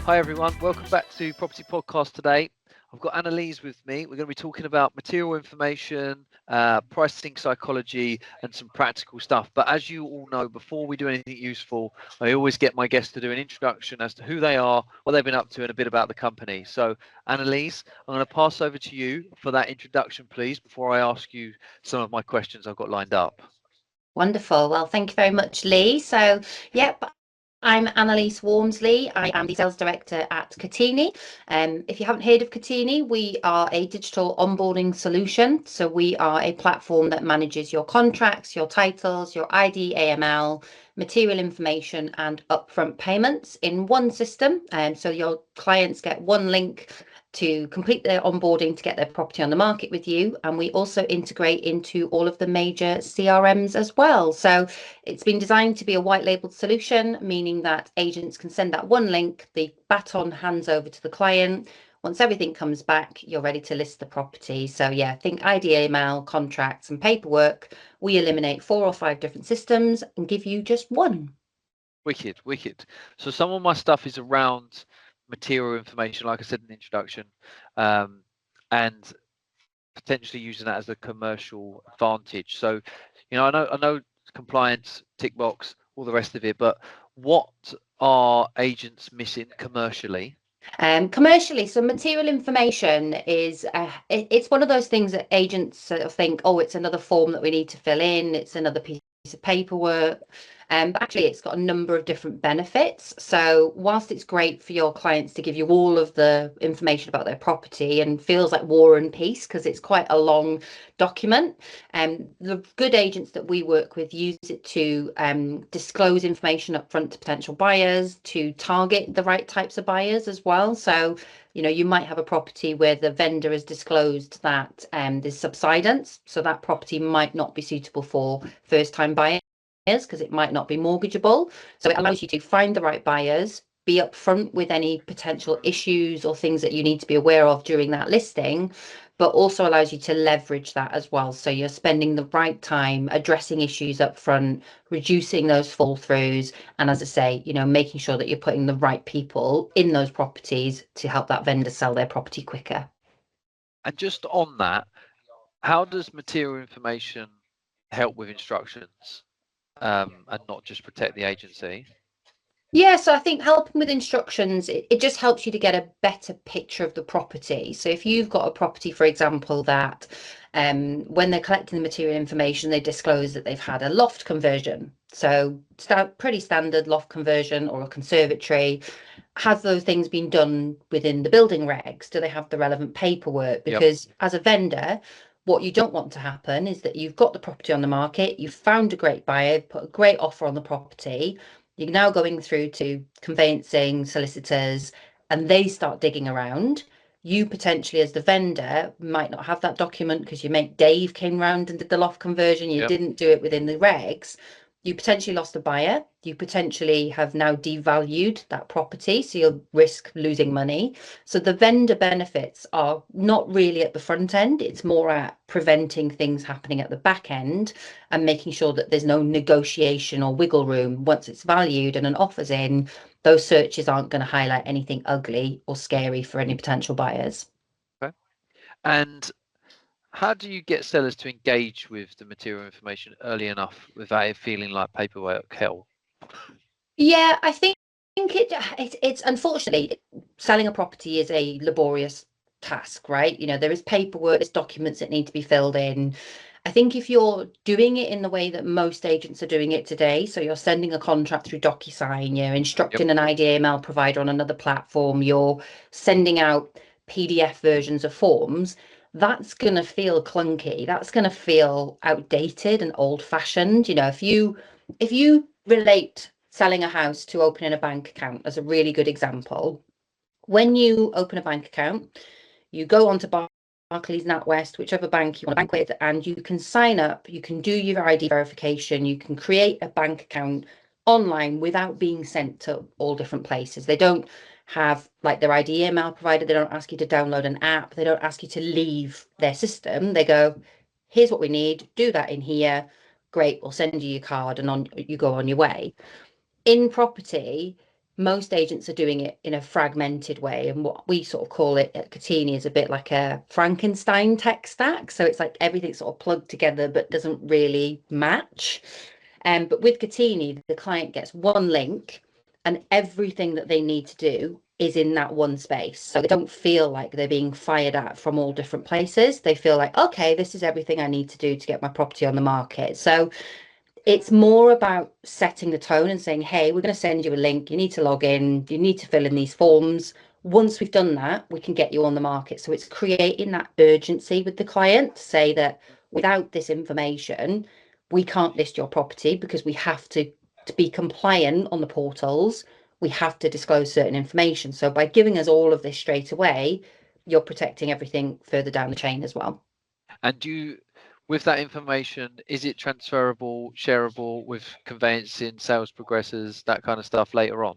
Hi everyone, welcome back to Property Podcast today. I've got Annalese with me. We're going to be talking about material information, pricing psychology, and some practical stuff. But as you all know, before we do anything useful, I always get my guests to do an introduction as to who they are, what they've been up to, and a bit about the company. So, Annalese, I'm going to pass over to you for that introduction, please, before I ask you some of my questions I've got lined up. Wonderful. Well, thank you very much, Lee. So, yep, I'm Annalese Walmsley. I am the sales director at Kotini. If you haven't heard of Kotini, we are a digital onboarding solution. So we are a platform that manages your contracts, your titles, your ID, AML, material information, and upfront payments in one system. So your clients get one link to complete their onboarding to get their property on the market with you. And we also integrate into all of the major CRMs as well. So it's been designed to be a white labeled solution, meaning that agents can send that one link, the baton hands over to the client. Once everything comes back, you're ready to list the property. So yeah, think ID, email, contracts and paperwork. We eliminate 4 or 5 different systems and give you just one. Wicked, wicked. So some of my stuff is around material information, like I said in the introduction, and potentially using that as a commercial advantage. So, I know compliance, tick box, all the rest of it, but what are agents missing commercially? Commercially, so material information is it's one of those things that agents sort of think, oh, it's another form that we need to fill in, it's another piece of paperwork. But actually, it's got a number of different benefits. So whilst it's great for your clients to give you all of the information about their property and feels like War and Peace because it's quite a long document, the good agents that we work with use it to disclose information up front to potential buyers, to target the right types of buyers as well. So you might have a property where the vendor has disclosed that there's subsidence, so that property might not be suitable for first-time buyers because it might not be mortgageable. So it allows you to find the right buyers, be upfront with any potential issues or things that you need to be aware of during that listing, but also allows you to leverage that as well. So you're spending the right time addressing issues up front, reducing those fall throughs, and as I say, making sure that you're putting the right people in those properties to help that vendor sell their property quicker. And just on that, how does material information help with instructions, and not just protect the agency? Yeah, so I think helping with instructions, it just helps you to get a better picture of the property. So if you've got a property, for example, that when they're collecting the material information, they disclose that they've had a loft conversion. So pretty standard loft conversion or a conservatory. Has those things been done within the building regs? Do they have the relevant paperwork? Because as a vendor, what you don't want to happen is that you've got the property on the market, you've found a great buyer, put a great offer on the property. You're now going through to conveyancing, solicitors, and they start digging around. You potentially, as the vendor, might not have that document because your mate Dave came round and did the loft conversion. You didn't do it within the regs. You potentially lost a buyer. You potentially have now devalued that property, so you'll risk losing money. So the vendor benefits are not really at the front end. It's more at preventing things happening at the back end and making sure that there's no negotiation or wiggle room. Once it's valued and an offer's in, those searches aren't going to highlight anything ugly or scary for any potential buyers. Okay. And how do you get sellers to engage with the material information early enough without it feeling like paperwork hell? Yeah, I think it's unfortunately selling a property is a laborious task, right? There is paperwork, there's documents that need to be filled in. I think if you're doing it in the way that most agents are doing it today, so you're sending a contract through DocuSign, you're instructing an IDML provider on another platform, you're sending out PDF versions of forms, that's going to feel clunky. That's going to feel outdated and old-fashioned. If you relate selling a house to opening a bank account as a really good example, when you open a bank account, you go onto Barclays, NatWest, whichever bank you want to bank with, and you can sign up, you can do your ID verification, you can create a bank account online without being sent to all different places. They don't have like their ID email provider, they don't ask you to download an app, they don't ask you to leave their system. They go, here's what we need, do that in here, great, we'll send you your card and on you go on your way. In property, most agents are doing it in a fragmented way. And what we sort of call it at Kotini is a bit like a Frankenstein tech stack. So it's like everything's sort of plugged together, but doesn't really match. But with Kotini, the client gets one link and everything that they need to do is in that one space. So they don't feel like they're being fired at from all different places. They feel like, okay, this is everything I need to do to get my property on the market. So it's more about setting the tone and saying, hey, we're going to send you a link. You need to log in. You need to fill in these forms. Once we've done that, we can get you on the market. So it's creating that urgency with the client to say that without this information, we can't list your property because we have to be compliant on the portals. We have to disclose certain information. So by giving us all of this straight away, you're protecting everything further down the chain as well. And with that information, is it transferable, shareable with conveyancing, sales progressors, that kind of stuff later on?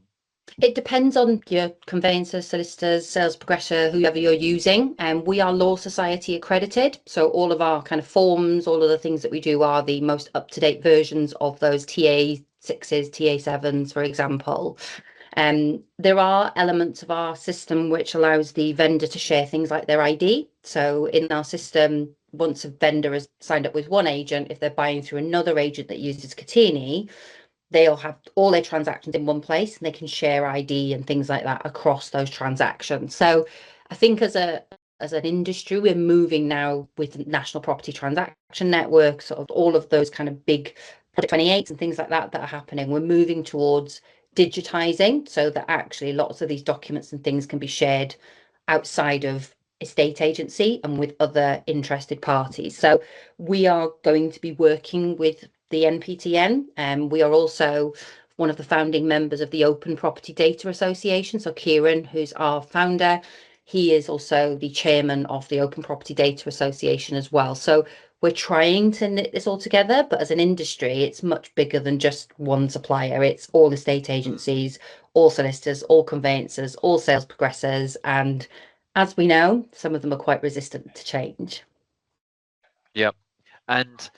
It depends on your conveyancers, solicitors, sales progressor, whoever you're using. And we are Law Society accredited. So all of our kind of forms, all of the things that we do are the most up-to-date versions of those TA6s, TA7s, for example. There are elements of our system which allows the vendor to share things like their ID. So in our system, once a vendor has signed up with one agent, if they're buying through another agent that uses Kotini, they'll have all their transactions in one place and they can share ID and things like that across those transactions. So I think as an industry, we're moving now with National Property Transaction Network, sort of all of those kind of big Project 28s and things like that are happening. We're moving towards digitizing so that actually lots of these documents and things can be shared outside of estate agency and with other interested parties. So we are going to be working with the NPTN, and we are also one of the founding members of the Open Property Data Association. So Kieran, who's our founder, he is also the chairman of the Open Property Data Association as well. So we're trying to knit this all together, but as an industry, it's much bigger than just one supplier. It's all estate agencies, all solicitors, all conveyancers, all sales progressors, and as we know, some of them are quite resistant to change. Yep. And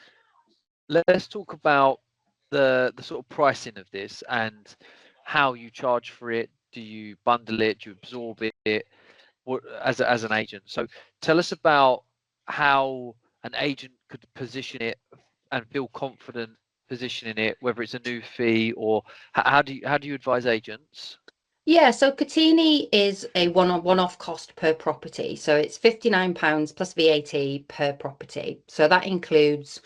let's talk about the sort of pricing of this and how you charge for it. Do you bundle it? Do you absorb it? As an agent? So tell us about how an agent could position it and feel confident positioning it, whether it's a new fee or how do you advise agents? Yeah, so Kotini is a one-off cost per property. So it's £59 plus VAT per property. So that includes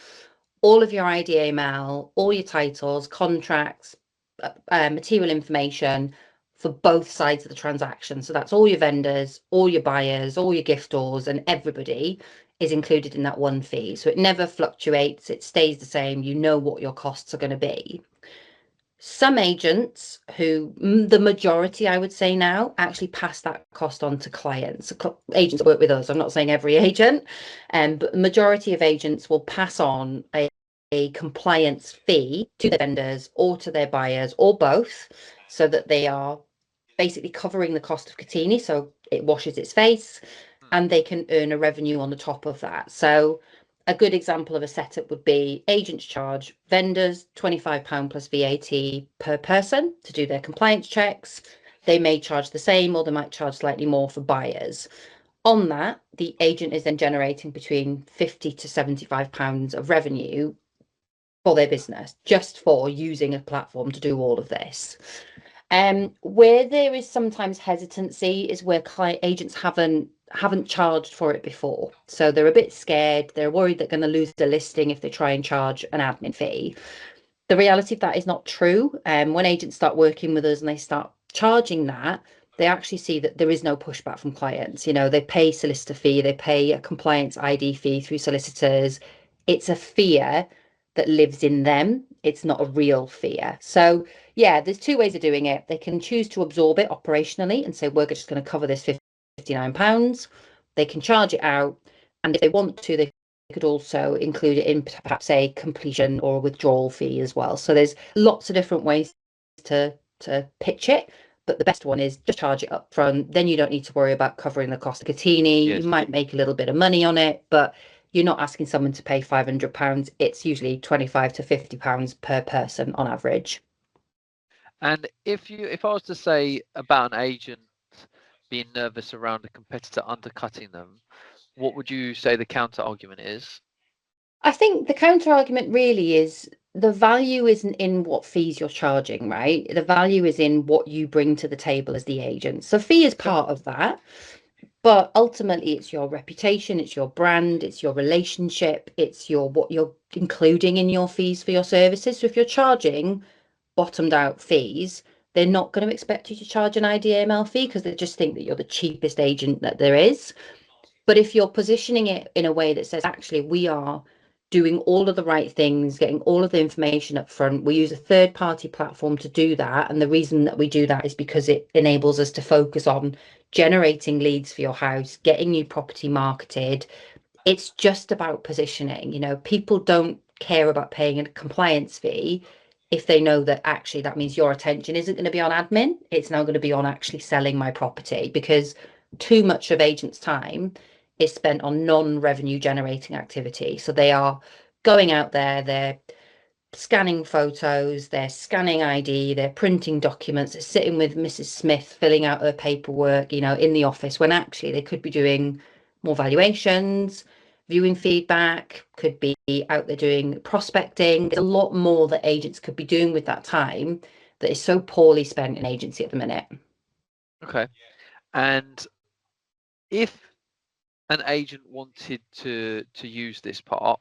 all of your IDML, all your titles, contracts, material information for both sides of the transaction. So that's all your vendors, all your buyers, all your giftors, and everybody is included in that one fee. So it never fluctuates, it stays the same. You know what your costs are going to be. Some agents who, the majority, I would say now, actually pass that cost on to clients. Agents work with us. I'm not saying every agent, but the majority of agents will pass on a compliance fee to their vendors or to their buyers or both, so that they are basically covering the cost of Kotini, so it washes its face, and they can earn a revenue on the top of that. So a good example of a setup would be agents charge vendors £25 plus VAT per person to do their compliance checks. They may charge the same or they might charge slightly more for buyers. On that, the agent is then generating between £50 to £75 of revenue for their business, just for using a platform to do all of this. Where there is sometimes hesitancy is where client agents haven't charged for it before. So they're a bit scared. They're worried they're going to lose the listing if they try and charge an admin fee. The reality of that is not true. When agents start working with us and they start charging that, they actually see that there is no pushback from clients. You know, they pay solicitor fee, they pay a compliance ID fee through solicitors. It's a fear that lives in them. It's not a real fear. So yeah, there's two ways of doing it. They can choose to absorb it operationally and say, we're just going to cover this £59. They can charge it out. And if they want to, they could also include it in perhaps a completion or a withdrawal fee as well. So there's lots of different ways to pitch it. But the best one is just charge it up front. Then you don't need to worry about covering the cost of Kotini. Yes. You might make a little bit of money on it, but you're not asking someone to pay £500. It's usually £25 to £50 per person on average. And if I was to say about an agent being nervous around a competitor undercutting them, what would you say the counter argument is? I think the counter argument really is the value isn't in what fees you're charging, right? The value is in what you bring to the table as the agent. So fee is Okay. part of that, but ultimately it's your reputation, it's your brand, it's your relationship, it's your what you're including in your fees for your services. So if you're charging bottomed out fees, they're not going to expect you to charge an IDML fee because they just think that you're the cheapest agent that there is. But if you're positioning it in a way that says, actually, we are doing all of the right things, getting all of the information up front, we use a third party platform to do that. And the reason that we do that is because it enables us to focus on generating leads for your house, getting new property marketed. It's just about positioning. People don't care about paying a compliance fee if they know that actually that means your attention isn't going to be on admin. It's now going to be on actually selling my property, because too much of agents' time is spent on non-revenue generating activity. So they are going out there, they're scanning photos, they're scanning ID, they're printing documents, they're sitting with Mrs. Smith filling out her paperwork, in the office, when actually they could be doing more valuations, viewing feedback, could be out there doing prospecting. There's a lot more that agents could be doing with that time that is so poorly spent in agency at the minute. Okay. And if an agent wanted to use this part,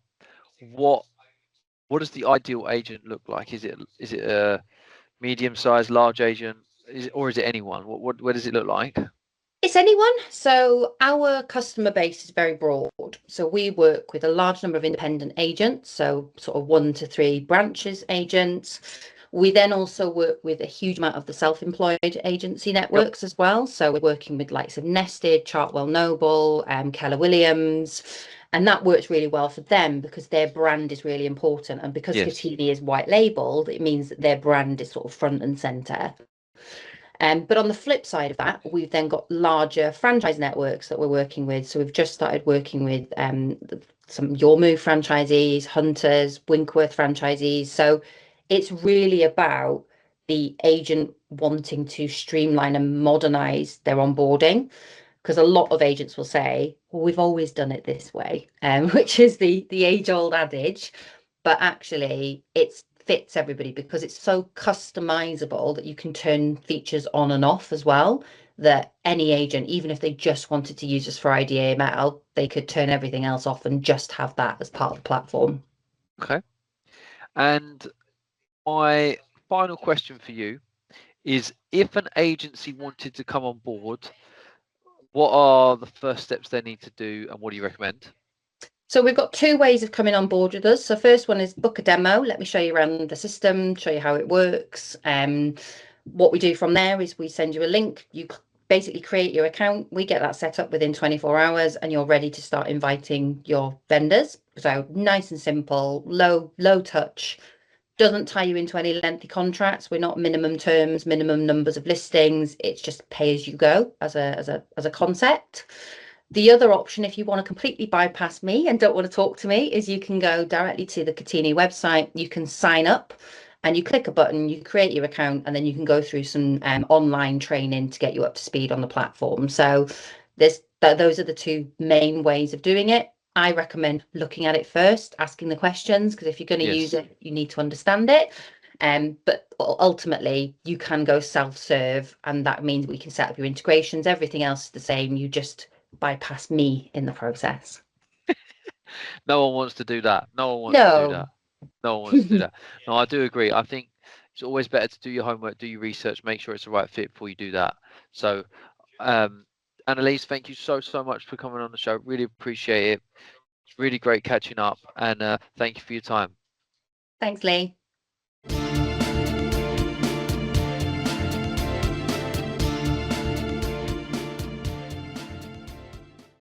what does the ideal agent look like? Is it a medium-sized, large agent, or is it anyone? Where does it look like? It's anyone. So our customer base is very broad. So we work with a large number of independent agents, so sort of 1 to 3 branches agents. We then also work with a huge amount of the self-employed agency Yep. networks as well. So we're working with likes of Nested, Chartwell Noble, Keller Williams, and that works really well for them because their brand is really important. And because Yes. Kotini is white labeled, it means that their brand is sort of front and center. But on the flip side of that, we've then got larger franchise networks that we're working with. So we've just started working with some Your Move franchisees, Hunters, Winkworth franchisees. So it's really about the agent wanting to streamline and modernize their onboarding, because a lot of agents will say, well, we've always done it this way, which is the age-old adage. But actually it fits everybody because it's so customizable that you can turn features on and off as well, that any agent, even if they just wanted to use us for IDAML, they could turn everything else off and just have that as part of the platform. Okay. And my final question for you is, if an agency wanted to come on board, what are the first steps they need to do, and what do you recommend? So we've got 2 ways of coming on board with us. So first one is book a demo. Let me show you around the system, show you how it works. What we do from there is we send you a link. You basically create your account. We get that set up within 24 hours and you're ready to start inviting your vendors. So nice and simple, low touch, doesn't tie you into any lengthy contracts. We're not minimum terms, minimum numbers of listings. It's just pay as you go as a concept. The other option, if you want to completely bypass me and don't want to talk to me, is you can go directly to the Kotini website. You can sign up and you click a button, you create your account, and then you can go through some online training to get you up to speed on the platform. So those are the 2 main ways of doing it. I recommend looking at it first, asking the questions, because if you're going to use Yes. it, you need to understand it. But ultimately, you can go self-serve, and that means we can set up your integrations. Everything else is the same. You just bypass me in the process. No one wants to do that. No one wants to do No. that. No one wants to do that. No, I do agree. I think it's always better to do your homework, do your research, make sure it's the right fit before you do that. So, um, Annalise, thank you so much for coming on the show. Really appreciate it. It's really great catching up, and thank you for your time. Thanks, Lee.